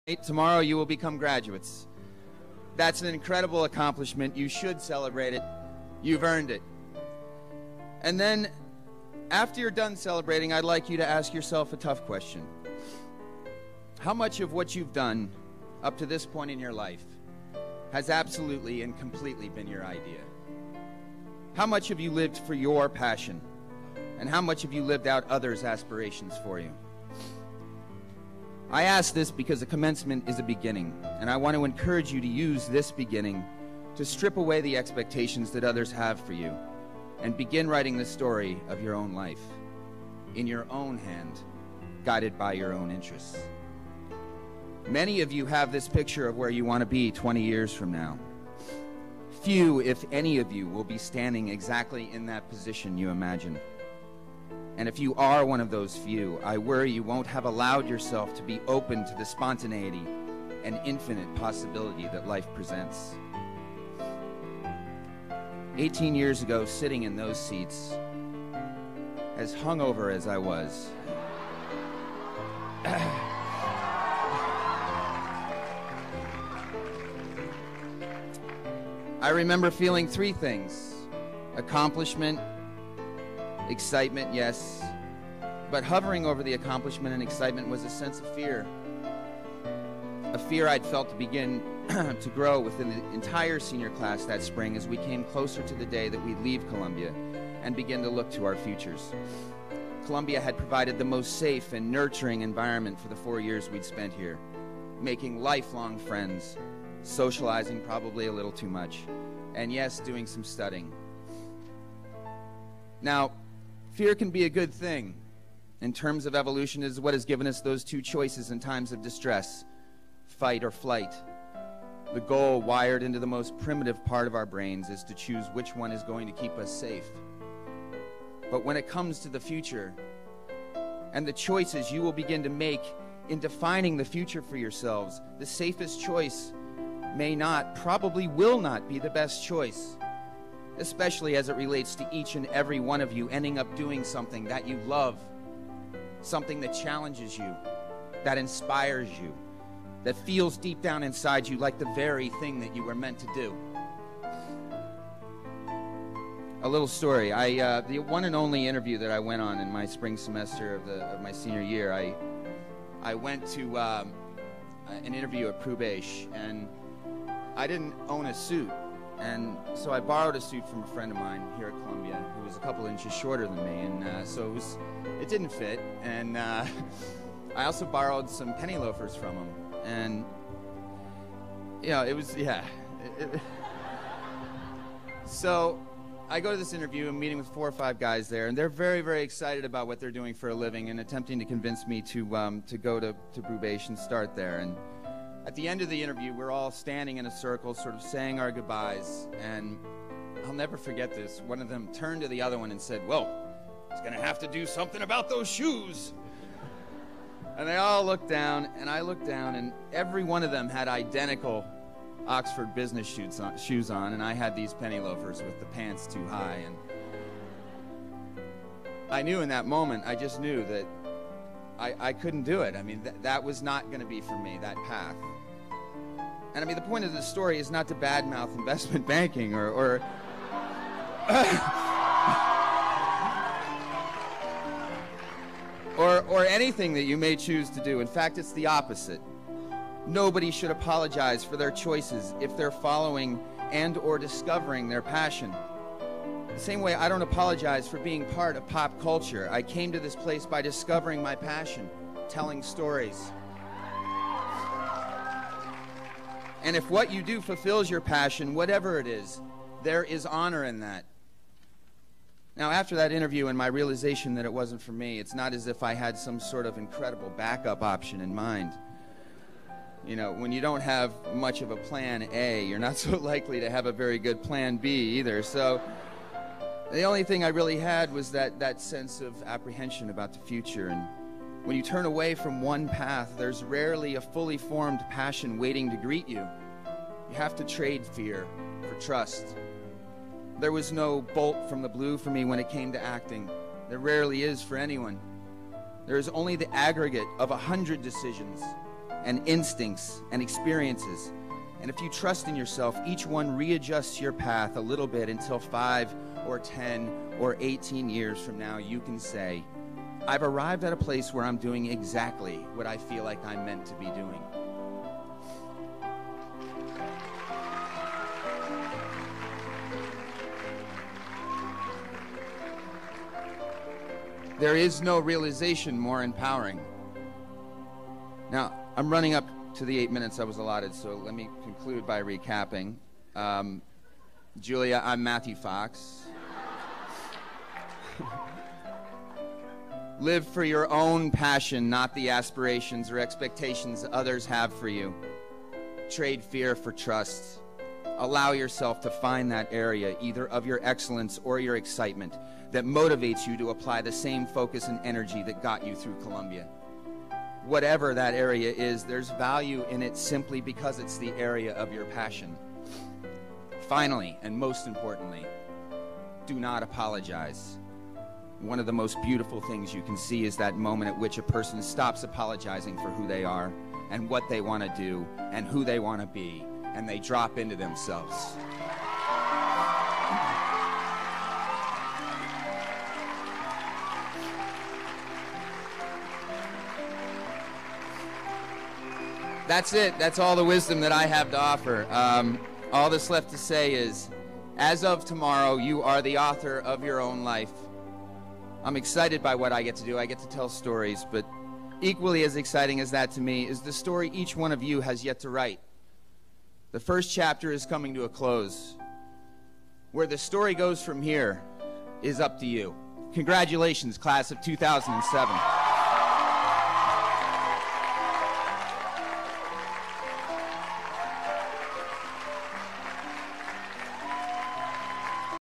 Tomorrow you will become graduates. That's an incredible accomplishment. You should celebrate it. You've earned it. And then, after you're done celebrating, I'd like you to ask yourself a tough question. How much of what you've done up to this point in your life has absolutely and completely been your idea? How much have you lived for your passion? And how much have you lived out others' aspirations for you? I ask this because a commencement is a beginning, and I want to encourage you to use this beginning to strip away the expectations that others have for you and begin writing the story of your own life, in your own hand, guided by your own interests. Many of you have this picture of where you want to be 20 years from now. Few, if any of you, will be standing exactly in that position you imagine. And if you are one of those few, I worry you won't have allowed yourself to be open to the spontaneity and infinite possibility that life presents. 18 years ago, sitting in those seats, as hungover as I was, I remember feeling three things: accomplishment, excitement, yes, but hovering over the accomplishment and excitement was a sense of fear. A fear I'd felt to begin to grow within the entire senior class that spring as we came closer to the day that we'd leave Columbia and begin to look to our futures. Columbia had provided the most safe and nurturing environment for the 4 years we'd spent here, making lifelong friends, socializing probably a little too much, and yes, doing some studying. Now, fear can be a good thing. In terms of evolution, is what has given us those two choices in times of distress: fight or flight. The goal, wired into the most primitive part of our brains, is to choose which one is going to keep us safe. But when it comes to the future and the choices you will begin to make in defining the future for yourselves, the safest choice may not, probably will not be the best choice, especially as it relates to each and every one of you ending up doing something that you love, something that challenges you, that inspires you, that feels deep down inside you like the very thing that you were meant to do. A little story. The one and only interview that I went on in my spring semester of my senior year, I went to an interview at Prubeish, and I didn't own a suit. And so I borrowed a suit from a friend of mine here at Columbia who was a couple inches shorter than me, and so it didn't fit. And I also borrowed some penny loafers from him, and it was, yeah. So I go to this interview, I'm meeting with 4 or 5 guys there, and they're very, very excited about what they're doing for a living and attempting to convince me to go to Prubeish and start there. And at the end of the interview, we're all standing in a circle, sort of saying our goodbyes, and I'll never forget this. One of them turned to the other one and said, "Well, he's going to have to do something about those shoes." And they all looked down, and I looked down, and every one of them had identical Oxford business shoes on, and I had these penny loafers with the pants too high. And I knew in that moment, I just knew that I couldn't do it. I mean, that was not going to be for me, that path. And I mean, the point of the story is not to badmouth investment banking or anything that you may choose to do. In fact, it's the opposite. Nobody should apologize for their choices if they're following and or discovering their passion. The same way I don't apologize for being part of pop culture. I came to this place by discovering my passion, telling stories. And if what you do fulfills your passion, whatever it is, there is honor in that. Now, after that interview and my realization that it wasn't for me, it's not as if I had some sort of incredible backup option in mind. When you don't have much of a plan A, you're not so likely to have a very good plan B either. So the only thing I really had was that sense of apprehension about the future. And when you turn away from one path, there's rarely a fully formed passion waiting to greet you. You have to trade fear for trust. There was no bolt from the blue for me when it came to acting. There rarely is for anyone. There is only the aggregate of 100 decisions and instincts and experiences. And if you trust in yourself, each one readjusts your path a little bit until 5 or 10 or 18 years from now, you can say, I've arrived at a place where I'm doing exactly what I feel like I'm meant to be doing. There is no realization more empowering. Now, I'm running up to the 8 minutes I was allotted, so let me conclude by recapping. Julia, I'm Matthew Fox. Live for your own passion, not the aspirations or expectations others have for you. Trade fear for trust. Allow yourself to find that area, either of your excellence or your excitement, that motivates you to apply the same focus and energy that got you through Columbia. Whatever that area is, there's value in it simply because it's the area of your passion. Finally, and most importantly, do not apologize. One of the most beautiful things you can see is that moment at which a person stops apologizing for who they are and what they want to do and who they want to be, and they drop into themselves. That's it. That's all the wisdom that I have to offer. All that's left to say is, as of tomorrow, you are the author of your own life. I'm excited by what I get to do. I get to tell stories, but equally as exciting as that to me is the story each one of you has yet to write. The first chapter is coming to a close. Where the story goes from here is up to you. Congratulations, class of 2007.